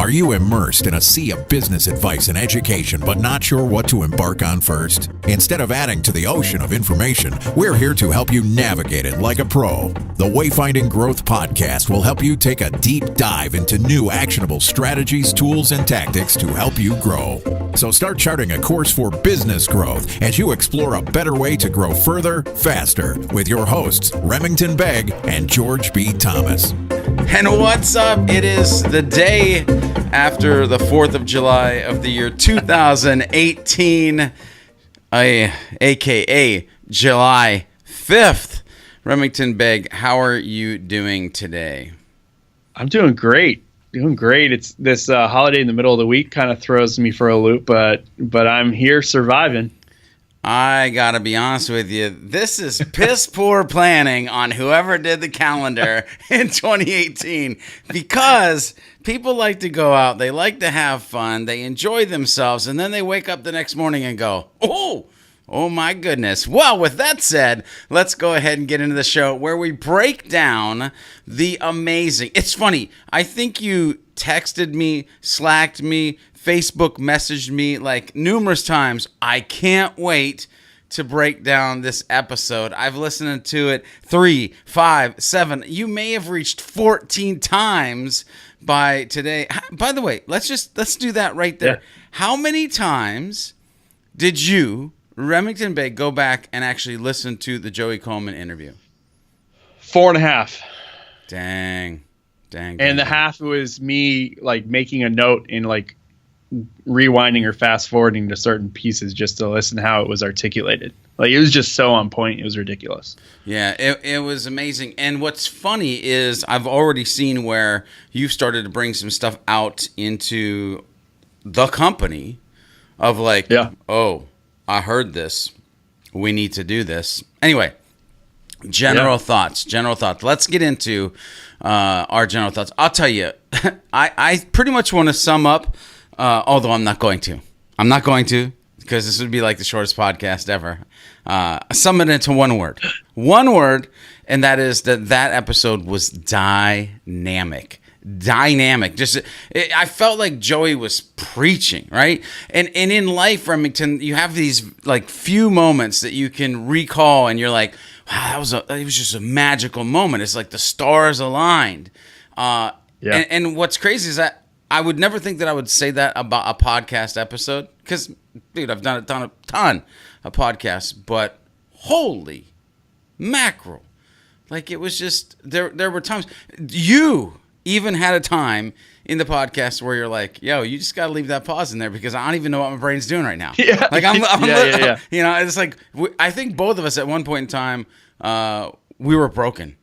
Are you immersed in a sea of business advice and education, but not sure what to embark on first? Instead of adding to the ocean of information, we're here to help you navigate it like a pro. The Wayfinding Growth podcast will help you take a deep dive into new actionable strategies, tools, and tactics to help you grow. So start charting a course for business growth as you explore a better way to grow further, faster, with your hosts, Remington Begg and George B. Thomas. And what's up? It is the day after the 4th of July of the year 2018, aka July 5th. Remington Begg, how are you doing today? I'm doing great. It's this holiday in the middle of the week kind of throws me for a loop, but I'm here surviving. I gotta be honest with you. This is piss poor planning on whoever did the calendar in 2018, because people like to go out, they like to have fun, they enjoy themselves, and then they wake up the next morning and go, oh my goodness. Well, with that said, let's go ahead and get into the show where we break down the amazing. It's funny. I think you texted me, Slacked me, Facebook messaged me like numerous times. I can't wait to break down this episode. I've listened to it 3, 5, 7. You may have reached 14 times by today. By the way, let's do that right there. Yeah. How many times did you, Remington Bay, go back and actually listen to the Joey Coleman interview? 4.5. Dang. And the half was me like making a note in like rewinding or fast forwarding to certain pieces just to listen to how it was articulated. Like, it was just so on point. It was ridiculous. Yeah, it was amazing. And what's funny is I've already seen where you've started to bring some stuff out into the company of like, oh, I heard this. We need to do this. Anyway, general thoughts. Let's get into our general thoughts. I'll tell you, I pretty much want to sum up, although I'm not going to, because this would be like the shortest podcast ever. Sum it into one word, and that is that episode was dynamic. I felt like Joey was preaching, right? And in life, Remington, you have these like few moments that you can recall, and you're like, wow, it was just a magical moment. It's like the stars aligned. And what's crazy is that I would never think that I would say that about a podcast episode, because, dude, I've done a ton of podcasts, but holy mackerel. Like, it was just, there were times, you even had a time in the podcast where you're like, yo, you just got to leave that pause in there because I don't even know what my brain's doing right now. Yeah. Like, you know, it's like, I think both of us at one point in time, we were broken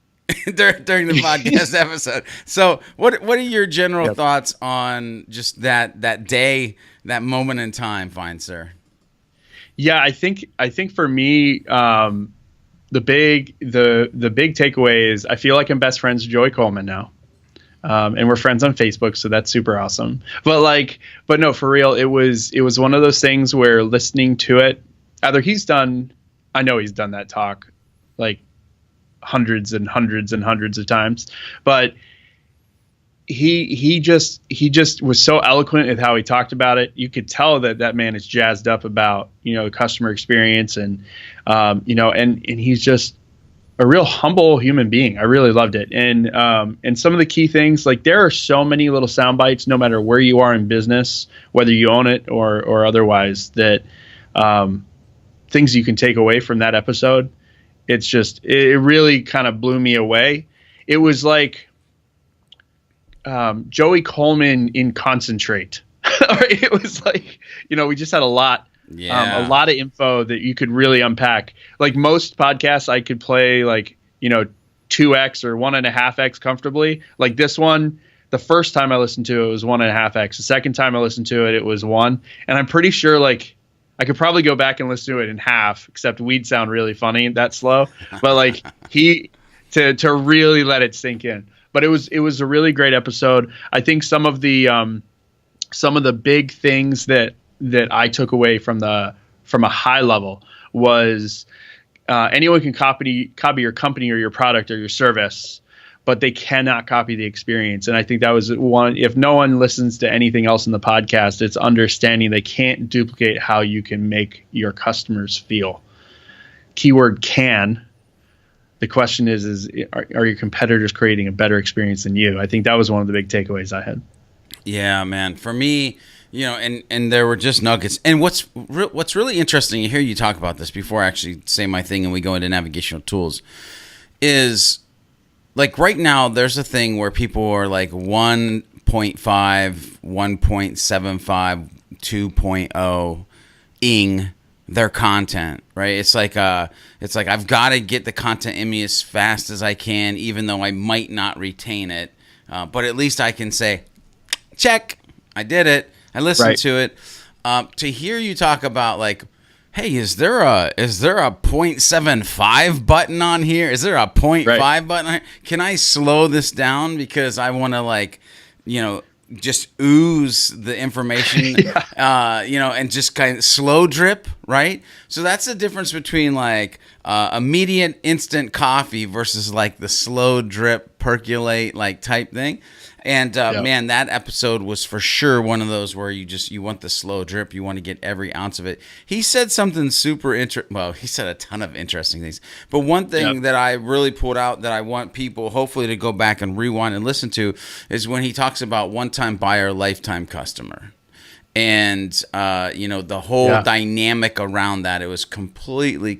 during the podcast episode. So what are your general thoughts on just that day, that moment in time, fine sir? Yeah, I think for me, the big takeaway is I feel like I'm best friends with Joey Coleman now. And we're friends on Facebook, so that's super awesome. But no, for real, it was one of those things where listening to it, either I know he's done that talk like hundreds and hundreds and hundreds of times, but he just was so eloquent with how he talked about it. You could tell that man is jazzed up about, the customer experience and and he's just a real humble human being. I really loved it. And some of the key things, like, there are so many little sound bites, no matter where you are in business, whether you own it or otherwise, that things you can take away from that episode. It's just, it really kind of blew me away. It was like Joey Coleman in concentrate. It was like, we just had a lot of info that you could really unpack. Like most podcasts, I could play 2x or 1.5x comfortably. Like this one, the first time I listened to it was 1.5x. The second time I listened to it, it was 1. And I'm pretty sure I could probably go back and listen to it in half, except we'd sound really funny that slow. But to really let it sink in. But it was a really great episode. I think some of the big things that I took away from a high level was anyone can copy your company or your product or your service, but they cannot copy the experience. And I think that was one, if no one listens to anything else in the podcast, it's understanding they can't duplicate how you can make your customers feel. Keyword can. The question is are your competitors creating a better experience than you? I think that was one of the big takeaways I had. Yeah, man. For me, and there were just nuggets. And what's really interesting, you hear you talk about this before I actually say my thing and we go into navigational tools, is like right now there's a thing where people are like 1.5, 1.75, 2.0ing their content, right? It's like I've got to get the content in me as fast as I can, even though I might not retain it. But at least I can say, check, I did it. I listened to it. To hear you talk about like, hey, is there a 0.75 button on here? Is there a 0.5 button on here? Can I slow this down because I want to just ooze the information, and just kind of slow drip, right? So that's the difference between like immediate instant coffee versus like the slow drip percolate like type thing. And man, that episode was for sure one of those where you want the slow drip. You want to get every ounce of it. He said something super interesting. Well, he said a ton of interesting things. But one thing that I really pulled out that I want people hopefully to go back and rewind and listen to is when he talks about one-time buyer, lifetime customer. And, the whole dynamic around that, it was completely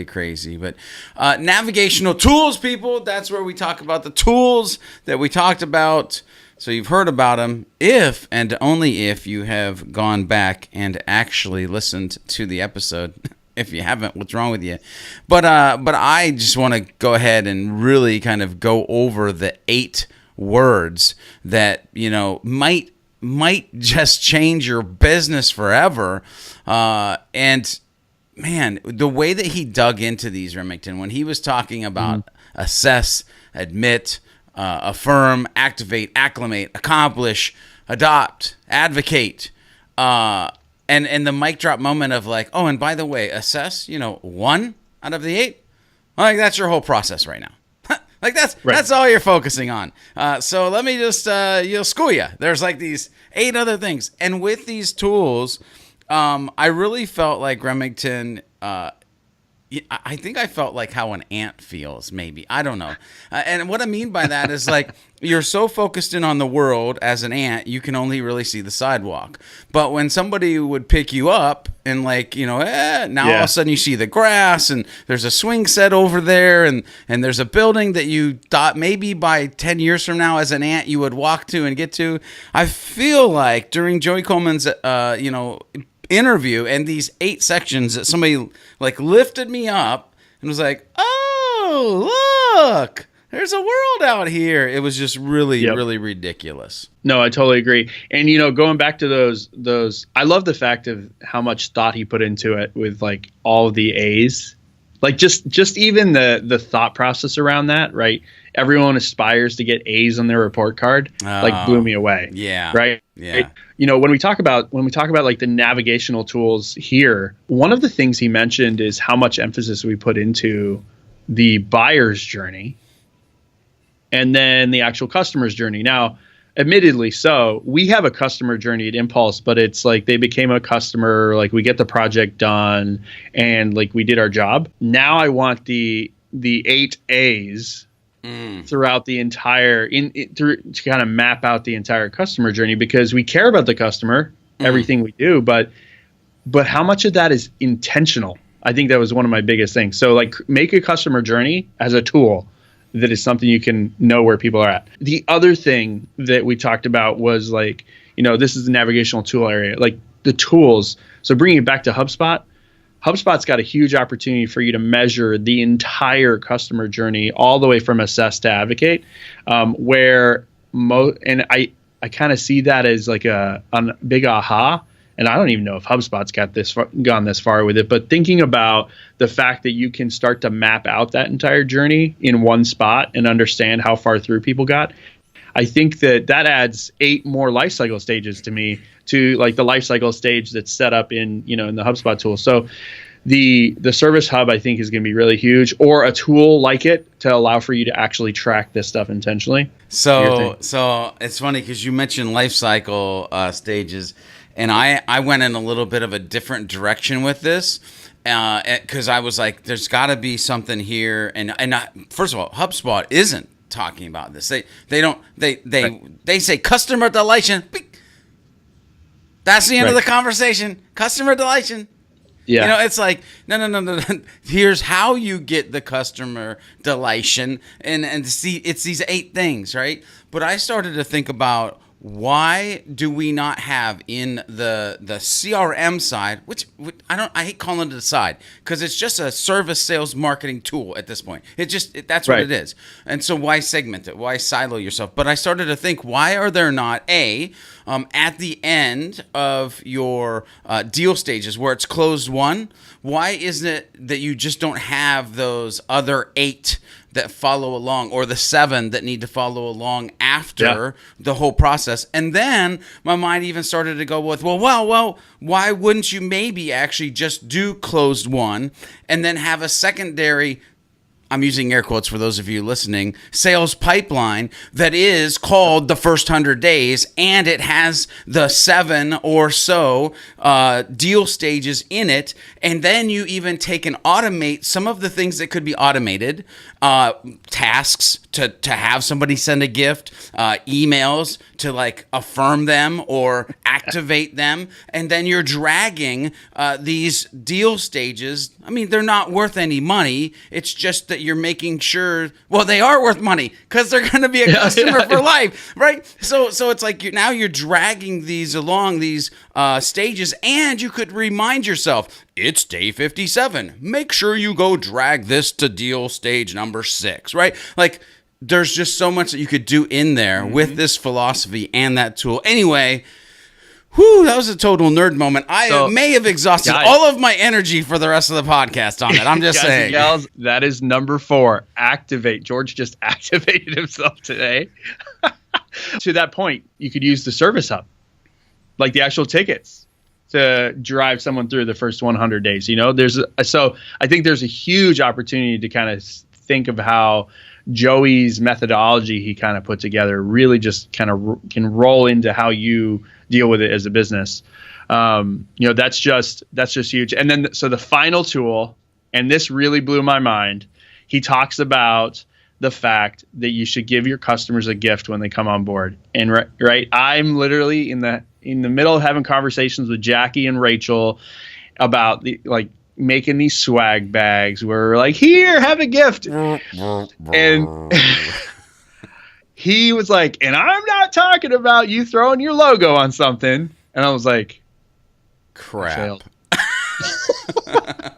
crazy. But navigational tools, people, that's where we talk about the tools that we talked about. So you've heard about them if and only if you have gone back and actually listened to the episode. If you haven't, what's wrong with you? But I just want to go ahead and really kind of go over the 8 words that, might just change your business forever. And man, the way that he dug into these, Remington, when he was talking about assess, admit, affirm, activate, acclimate, accomplish, adopt, advocate, and the mic drop moment of like, oh, and by the way, assess, 1 out of the 8, like that's your whole process right now. Like that's all you're focusing on. So let me just school you. There's like these 8 other things, and with these tools, I really felt like Remington. I think I felt like how an ant feels. Maybe I don't know. And what I mean by that is like you're so focused in on the world as an ant, you can only really see the sidewalk. But when somebody would pick you up and like now all of a sudden you see the grass and there's a swing set over there and there's a building that you thought maybe by 10 years from now as an ant you would walk to and get to. I feel like during Joey Coleman's interview and these 8 sections that somebody like lifted me up and was like, oh, look, there's a world out here. It was just really ridiculous. No, I totally agree. And, going back to those, I love the fact of how much thought he put into it with like all of the A's, like just even the thought process around that, right? Everyone aspires to get A's on their report card, like blew me away. Yeah. Right. Yeah. Right? When we talk about like the navigational tools here, one of the things he mentioned is how much emphasis we put into the buyer's journey and then the actual customer's journey. Now, admittedly, so we have a customer journey at Impulse, but it's like they became a customer, like we get the project done and like we did our job. Now I want the 8 A's throughout the entire to kind of map out the entire customer journey, because we care about the customer, everything we do, but how much of that is intentional? I think that was one of my biggest things. So like make a customer journey as a tool that is something you can know where people are at. The other thing that we talked about was like, this is the navigational tool area, like the tools. So bringing it back to HubSpot, HubSpot's got a huge opportunity for you to measure the entire customer journey all the way from assess to advocate, and I kind of see that as like a big aha. And I don't even know if HubSpot's gone this far with it, but thinking about the fact that you can start to map out that entire journey in one spot and understand how far through people got, I think that adds 8 more life cycle stages to me, to like the life cycle stage that's set up in the HubSpot tool. So the service hub, I think, is going to be really huge, or a tool like it to allow for you to actually track this stuff intentionally. So it's funny because you mentioned life cycle stages, and I went in a little bit of a different direction with this. Because I was like, there's got to be something here, and first of all, HubSpot isn't talking about this. They say customer delightion. That's the end of the conversation. Customer delightion. Yeah. It's like no. Here's how you get the customer delightion, and see, it's these 8 things, right? But I started to think about, why do we not have in the CRM side, which I hate calling it a side, because it's just a service sales marketing tool at this point. That's what it is. And so why segment it? Why silo yourself? But I started to think, why are there not at the end of your deal stages where it's closed won, why isn't it that you just don't have those other 8 that follow along, or the 7 that need to follow along after the whole process? And then my mind even started to go with, well, why wouldn't you maybe actually just do closed won and then have a secondary, I'm using air quotes for those of you listening, sales pipeline that is called the first 100 days, and it has the 7 or so deal stages in it. And then you even take and automate some of the things that could be automated, tasks to have somebody send a gift, emails to like affirm them or activate them. And then you're dragging these deal stages. I mean, they're not worth any money. It's just that you're making sure, well, they are worth money because they're going to be a customer for life, right? So it's like now you're dragging these along, these stages, and you could remind yourself, it's day 57. Make sure you go drag this to deal stage number 6, right? Like, there's just so much that you could do in there with this philosophy and that tool. Anyway, that was a total nerd moment. I may have exhausted all of my energy for the rest of the podcast on it. I'm just saying. Gals, that is number 4. Activate. George just activated himself today. To that point, you could use the service hub, like the actual tickets, to drive someone through the first 100 days. So I think there's a huge opportunity to kind of think of how Joey's methodology he kind of put together really just kind of can roll into how you deal with it as a business. That's just huge. And then, so the final tool, and this really blew my mind, he talks about the fact that you should give your customers a gift when they come on board. And right, I'm literally in the middle of having conversations with Jackie and Rachel about making these swag bags where we're like, here, have a gift. And he was like, and I'm not talking about you throwing your logo on something. And I was like, crap.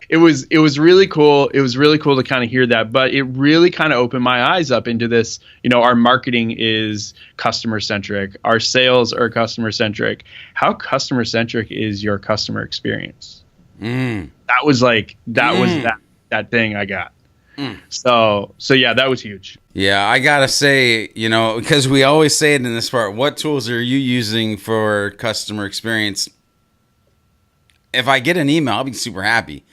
It was really cool. It was really cool to kind of hear that, but it really kind of opened my eyes up into this. Our marketing is customer centric. Our sales are customer centric. How customer centric is your customer experience? That was that thing I got. So yeah, that was huge. Yeah, I gotta say, because we always say it in this part, what tools are you using for customer experience? If I get an email, I'll be super happy.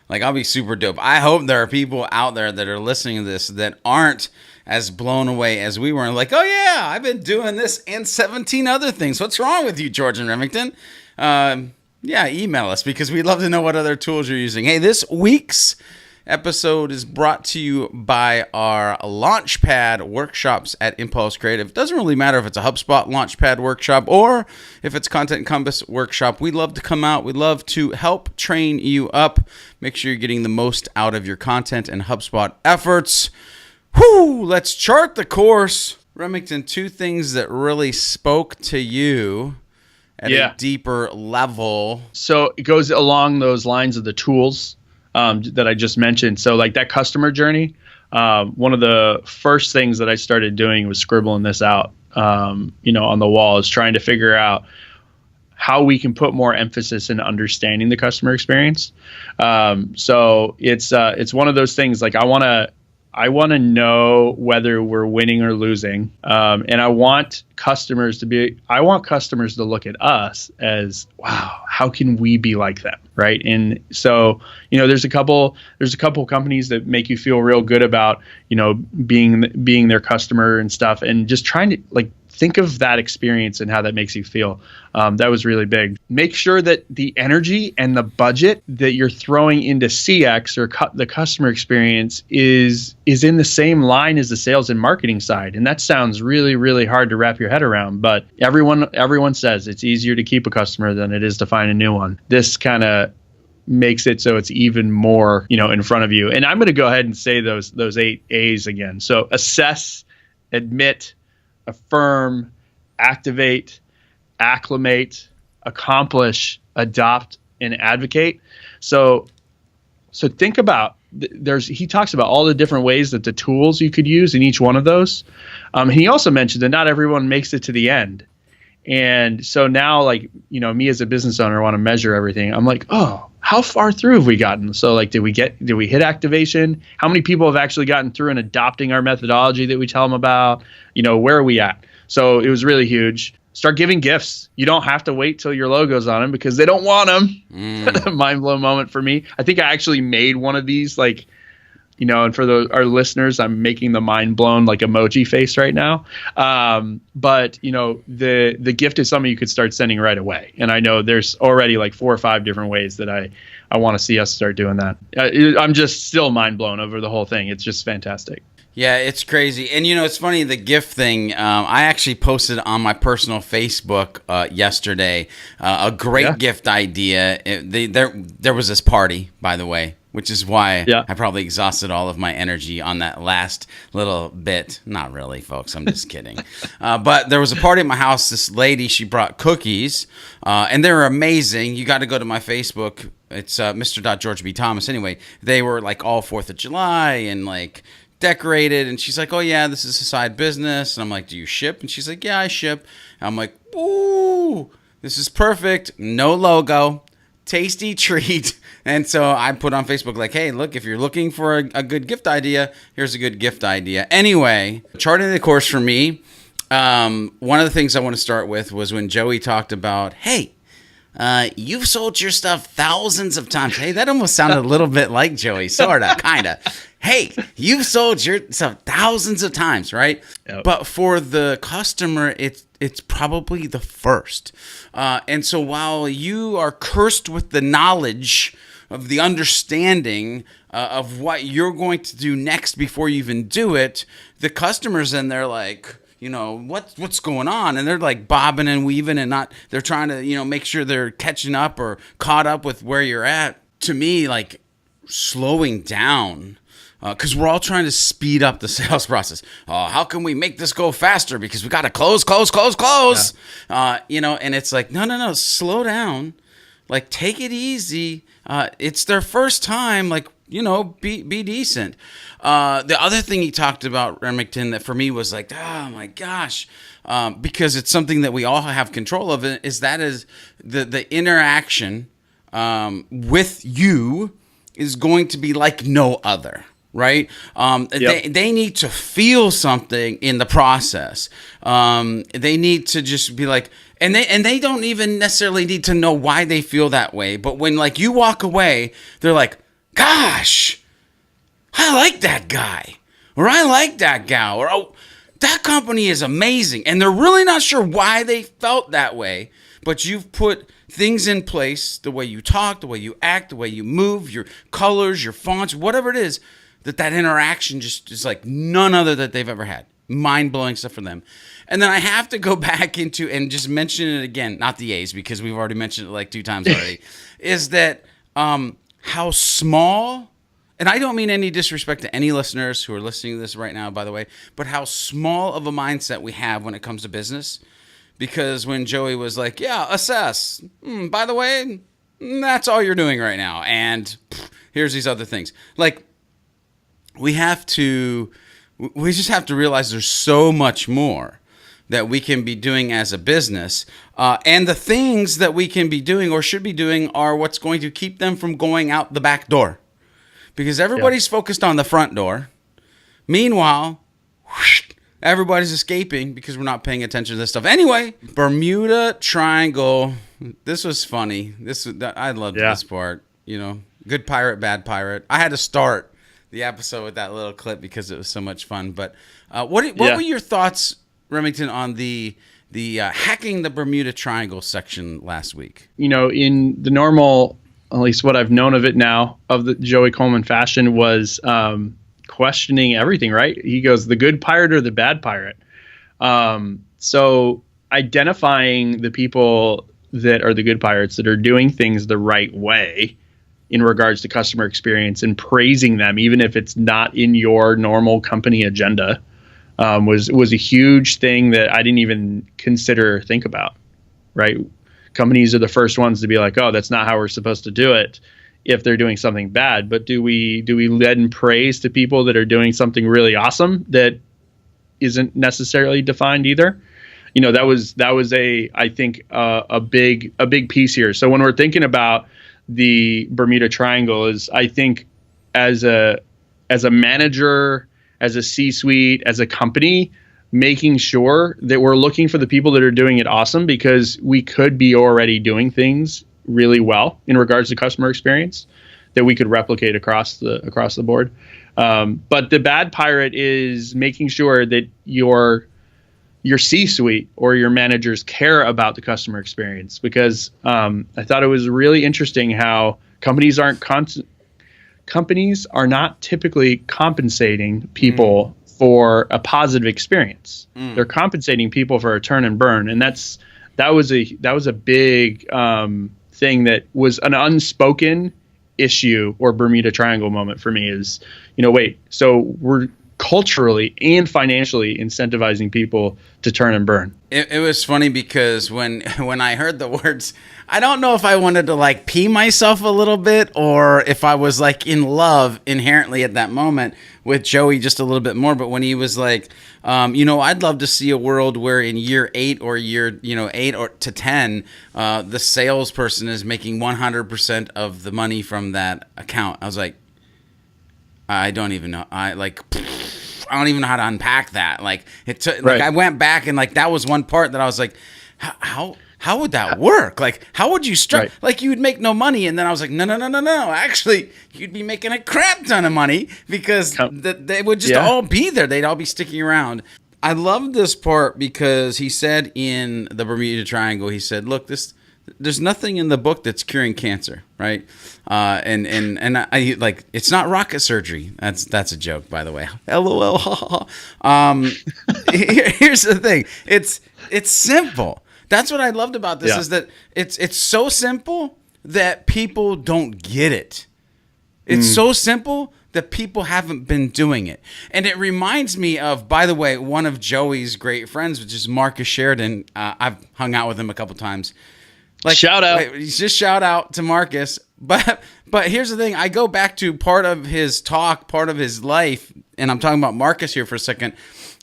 Like, I'll be super dope. I hope there are people out there that are listening to this that aren't as blown away as we were. Like, oh yeah, I've been doing this and 17 other things. What's wrong with you, George and Remington? Yeah, email us because we'd love to know what other tools you're using. Hey, this week's episode is brought to you by our Launchpad workshops at Impulse Creative. It doesn't really matter if it's a HubSpot Launchpad workshop or if it's Content Compass workshop. We love to come out. We love to help train you up. Make sure you're getting the most out of your content and HubSpot efforts. Let's chart the course. Remington, 2 things that really spoke to you at a deeper level. So it goes along those lines of the tools that I just mentioned. So like that customer journey, one of the first things that I started doing was scribbling this out, on the wall, is trying to figure out how we can put more emphasis in understanding the customer experience. So it's one of those things, like I want to I want to know whether we're winning or losing. And I want customers to look at us as, wow, how can we be like them? Right. And so, there's a couple companies that make you feel real good about, being their customer and stuff, and just trying to think of that experience and how that makes you feel. That was really big. Make sure that the energy and the budget that you're throwing into CX or the customer experience is in the same line as the sales and marketing side. And that sounds really, really hard to wrap your head around. But everyone says it's easier to keep a customer than it is to find a new one. This kind of makes it so it's even more, in front of you. And I'm going to go ahead and say those 8 A's again. So assess, admit, affirm, activate, acclimate, accomplish, adopt, and advocate. So think about, he talks about all the different ways that the tools you could use in each one of those. He also mentioned that not everyone makes it to the end. And so now, me as a business owner, want to measure everything. I'm like, oh, how far through have we gotten? So did we hit activation? How many people have actually gotten through and adopting our methodology that we tell them about? Where are we at? So it was really huge. Start giving gifts. You don't have to wait till your logo's on them because they don't want them. Mind blown moment for me. I think I actually made one of these, and for our listeners, I'm making the mind blown emoji face right now. But the gift is something you could start sending right away. And I know there's already 4 or 5 different ways that I want to see us start doing that. I'm just still mind blown over the whole thing. It's just fantastic. Yeah, it's crazy. And, it's funny, the gift thing, I actually posted on my personal Facebook yesterday a great gift idea. There was this party, by the way, which is why I probably exhausted all of my energy on that last little bit. Not really, folks. I'm just kidding. But there was a party at my house. This lady, she brought cookies, and they were amazing. You got to go to my Facebook. It's Mr. George B. Thomas. Anyway, they were all 4th of July and decorated, and she's like, oh yeah, this is a side business. And I'm like, do you ship? And she's like, yeah, I ship. And I'm like, ooh, this is perfect. No logo, tasty treat. And so I put on Facebook hey, look, if you're looking for a good gift idea, here's a good gift idea. Anyway, charting the course for me, one of the things I want to start with was when Joey talked about, hey, you've sold your stuff thousands of times. Hey, that almost sounded a little bit like Joey, sort of, kind of. Hey, you've sold your stuff thousands of times, right? Yep. But for the customer, it's probably the first. And so while you are cursed with the knowledge of the understanding of what you're going to do next before you even do it, the customer's in there what's going on? And they're bobbing and weaving and they're trying to, make sure they're catching up or caught up with where you're at. To me, slowing down, because we're all trying to speed up the sales process. How can we make this go faster? Because we got to close. Yeah. And it's no, slow down. Take it easy. It's their first time. Be decent. The other thing he talked about, Remington, that for me was oh my gosh, because it's something that we all have control of, is the interaction with you is going to be like no other. Right? Yep. They need to feel something in the process. They need to just be and they don't even necessarily need to know why they feel that way. But when you walk away, they're like, gosh, I like that guy, or I like that gal, or oh, that company is amazing. And they're really not sure why they felt that way, but you've put things in place, the way you talk, the way you act, the way you move, your colors, your fonts, whatever it is, that interaction just is none other that they've ever had. Mind-blowing stuff for them. And then I have to go back into and just mention it again, not the A's, because we've already mentioned it 2 times already, is that how small, and I don't mean any disrespect to any listeners who are listening to this right now, by the way, but how small of a mindset we have when it comes to business. Because when Joey was yeah, assess. By the way, that's all you're doing right now. And here's these other things. We just have to realize there's so much more that we can be doing as a business. And the things that we can be doing or should be doing are what's going to keep them from going out the back door. Because everybody's focused on the front door. Meanwhile, whoosh, everybody's escaping because we're not paying attention to this stuff. Anyway, Bermuda Triangle. This was funny. I loved this part. You know, good pirate, bad pirate. I had to start the episode with that little clip because it was so much fun. But what were your thoughts, Remington, on the hacking the Bermuda Triangle section last week? You know, in the normal, at least what I've known of it now, of the Joey Coleman fashion, was questioning everything, right? He goes, the good pirate or the bad pirate? So identifying the people that are the good pirates that are doing things the right way in regards to customer experience and praising them, even if it's not in your normal company agenda, was a huge thing that I didn't even think about, right? Companies are the first ones to be like, oh, that's not how we're supposed to do it if they're doing something bad. But do we lend praise to people that are doing something really awesome that isn't necessarily defined either? You know, that was I think a big piece here. So when we're thinking about the Bermuda Triangle, is I think as a manager, as a C-suite, as a company, making sure that we're looking for the people that are doing it awesome, because we could be already doing things really well in regards to customer experience that we could replicate across the board. But the bad pirate is making sure that your C-suite or your managers care about the customer experience, because I thought it was really interesting how companies are not typically compensating people for a positive experience. They're compensating people for a turn and burn, and that was a big thing that was an unspoken issue or Bermuda Triangle moment for me. Is, you know, wait, so we're culturally and financially incentivizing people to turn and burn. It was funny because when I heard the words, I don't know if I wanted to like pee myself a little bit or if I was like in love inherently at that moment with Joey just a little bit more. But when he was like, you know, I'd love to see a world where in year 8 or year, 8 or to 10, the salesperson is making 100% of the money from that account. I was like, I don't even know. I don't even know how to unpack that. Like it took, like I went back and like that was one part that I was like, how would that work? Like how would you start? Like you would make no money, and then I was like, no. Actually, you'd be making a crap ton of money because they would just all be there. They'd all be sticking around. I love this part because he said in the Bermuda Triangle, he said, "Look, there's nothing in the book that's curing cancer, right? And I like it's not rocket surgery. That's a joke, by the way. LOL. Here's the thing. It's simple. That's what I loved about this is that it's so simple that people don't get it. It's so simple that people haven't been doing it. And it reminds me of, by the way, one of Joey's great friends, which is Marcus Sheridan. I've hung out with him a couple times. Like, shout out. Just shout out to Marcus. But here's the thing. I go back to part of his talk, part of his life, and I'm talking about Marcus here for a second,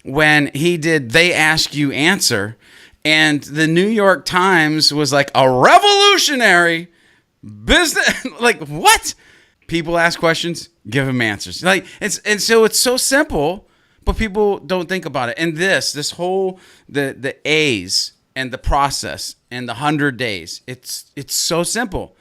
when he did They Ask You Answer, and the New York Times was like, a revolutionary business. Like, what? People ask questions, give them answers. Like, so it's so simple, but people don't think about it. And this whole, the A's, and the process and the 100 days. It's so simple,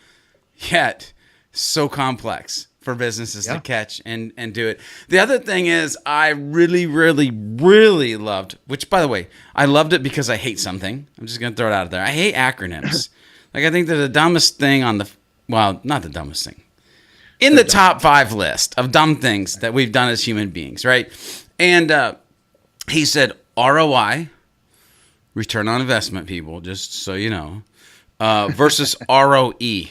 yet so complex for businesses to catch and do it. The other thing is I really, really, really loved, which by the way, I loved it because I hate something. I'm just going to throw it out there. I hate acronyms. Like I think they're the dumbest thing not the dumbest thing. In the top 5 list of dumb things that we've done as human beings, right? And he said ROI, return on investment, people, just so you know, versus ROE,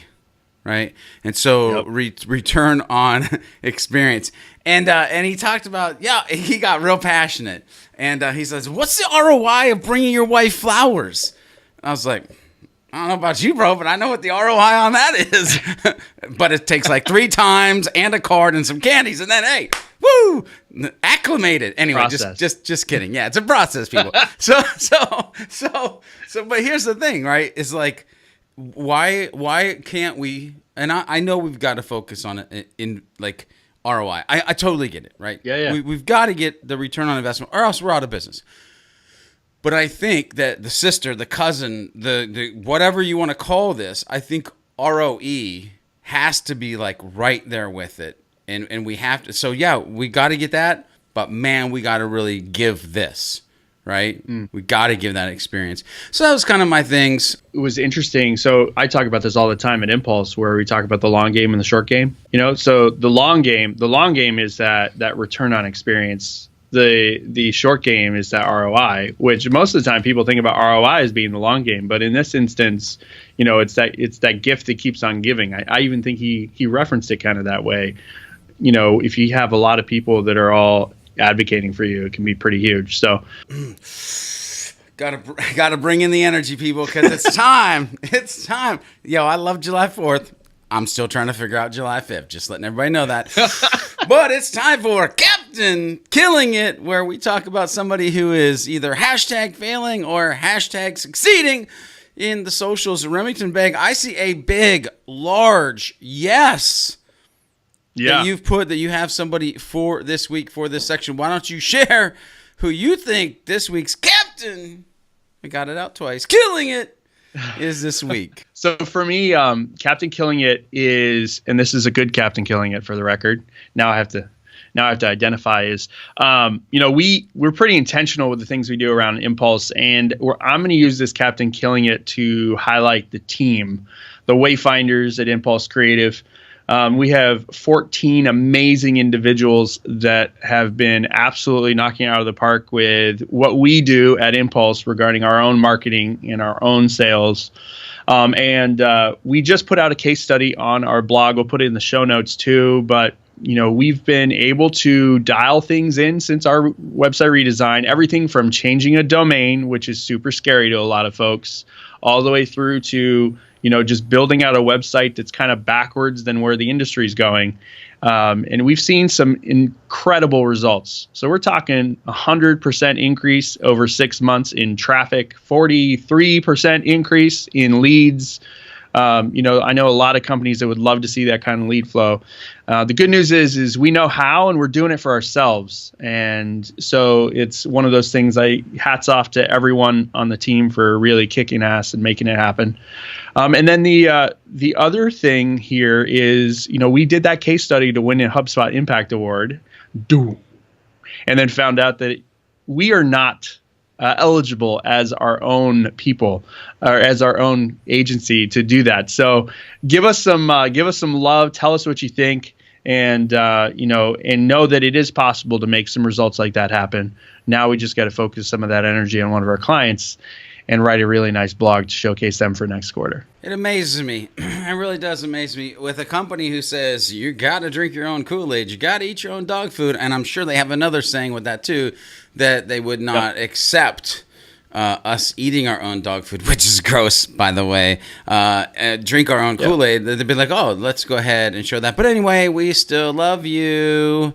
right? And so return on experience. And he talked about, he got real passionate. And he says, what's the ROI of bringing your wife flowers? I was like, I don't know about you, bro, but I know what the ROI on that is. But it takes like 3 times and a card and some candies, and then hey, woo, acclimated. Anyway, process. just kidding. Yeah, it's a process, people. So, but here's the thing, right? Is like, why can't we? And I know we've got to focus on it in like ROI. I totally get it, right? Yeah. We've got to get the return on investment, or else we're out of business. But I think that the sister, the cousin, the whatever you want to call this, I think ROE has to be like right there with it. And we have to. So, yeah, we got to get that. But, man, we got to really give this, right? We got to give that experience. So that was kind of my things. It was interesting. So I talk about this all the time at Impulse, where we talk about the long game and the short game. So the long game is that return on experience. The short game is that ROI, which most of the time people think about ROI as being the long game. But in this instance, it's that gift that keeps on giving. I even think he referenced it kind of that way. If you have a lot of people that are all advocating for you, it can be pretty huge. So gotta bring in the energy, people, because it's time. It's time. Yo, I love July 4th. I'm still trying to figure out July 5th. Just letting everybody know that. But it's time for Captain Killing It, where we talk about somebody who is either hashtag failing or hashtag succeeding in the socials. Remington Bag, I see a big, large yes. Yeah. That you have somebody for this week, for this section. Why don't you share who you think this week's captain, I got it out twice, killing it, is this week? So for me, Captain Killing It is, and this is a good Captain Killing It for the record. Now I have to identify is, we're pretty intentional with the things we do around Impulse, and I'm going to use this Captain Killing It to highlight the team, the Wayfinders at Impulse Creative. We have 14 amazing individuals that have been absolutely knocking it out of the park with what we do at Impulse regarding our own marketing and our own sales. And we just put out a case study on our blog. We'll put it in the show notes too. But, we've been able to dial things in since our website redesign, everything from changing a domain, which is super scary to a lot of folks, all the way through to just building out a website that's kind of backwards than where the industry is going. And we've seen some incredible results. So we're talking 100% increase over 6 months in traffic, 43% increase in leads. I know a lot of companies that would love to see that kind of lead flow. The good news is we know how, and we're doing it for ourselves. And so it's one of those things. Hats off to everyone on the team for really kicking ass and making it happen. And then the other thing here is, we did that case study to win a HubSpot Impact Award, and then found out that we are not eligible as our own people or as our own agency to do that. So give us some love. Tell us what you think, and and know that it is possible to make some results like that happen. Now we just got to focus some of that energy on one of our clients and write a really nice blog to showcase them for next quarter. It amazes me. It really does amaze me. With a company who says, you got to drink your own Kool-Aid, you got to eat your own dog food, and I'm sure they have another saying with that too, that they would not accept us eating our own dog food, which is gross, by the way, drink our own Kool-Aid. They'd be like, oh, let's go ahead and show that. But anyway, we still love you.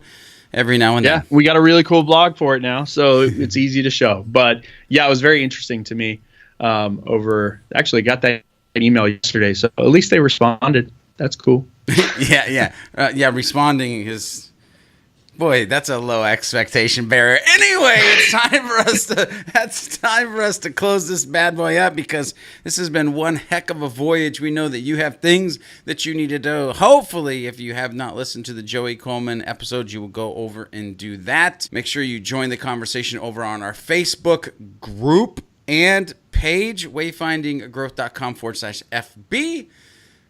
Every now and then. Yeah, we got a really cool blog for it now, so it's easy to show. But yeah, it was very interesting to me. Actually got that email yesterday, so at least they responded. That's cool. Yeah. Responding is, boy, that's a low expectation barrier. Anyway, it's time for us to close this bad boy up, because this has been one heck of a voyage. We know that you have things that you need to do. Hopefully, if you have not listened to the Joey Coleman episode, you will go over and do that. Make sure you join the conversation over on our Facebook group and page, wayfindinggrowth.com/FB.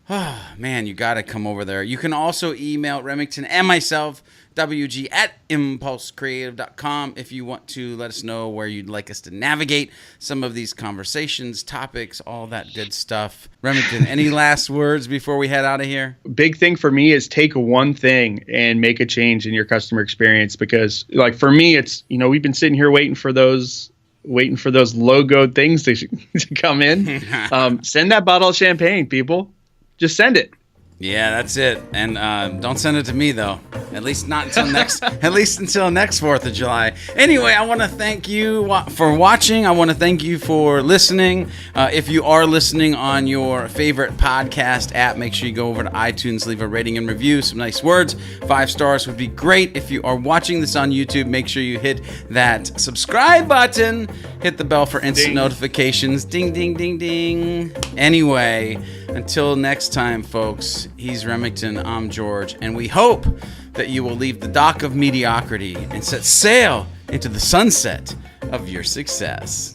Oh, man, you got to come over there. You can also email Remington and myself, WG@impulsecreative.com, if you want to let us know where you'd like us to navigate some of these conversations, topics, all that good stuff. Remington, any last words before we head out of here? Big thing for me is take one thing and make a change in your customer experience, because like for me, it's, we've been sitting here waiting for those logoed things to come in. Send that bottle of champagne, people. Just send it. Yeah, that's it. And don't send it to me though. At least not until next. At least until next 4th of July. Anyway, I want to thank you for watching. I want to thank you for listening. If you are listening on your favorite podcast app, make sure you go over to iTunes, leave a rating and review, some nice words. 5 stars would be great. If you are watching this on YouTube, make sure you hit that subscribe button. Hit the bell for instant notifications. Ding, ding, ding, ding. Anyway, until next time, folks. He's Remington, I'm George, and we hope that you will leave the dock of mediocrity and set sail into the sunset of your success.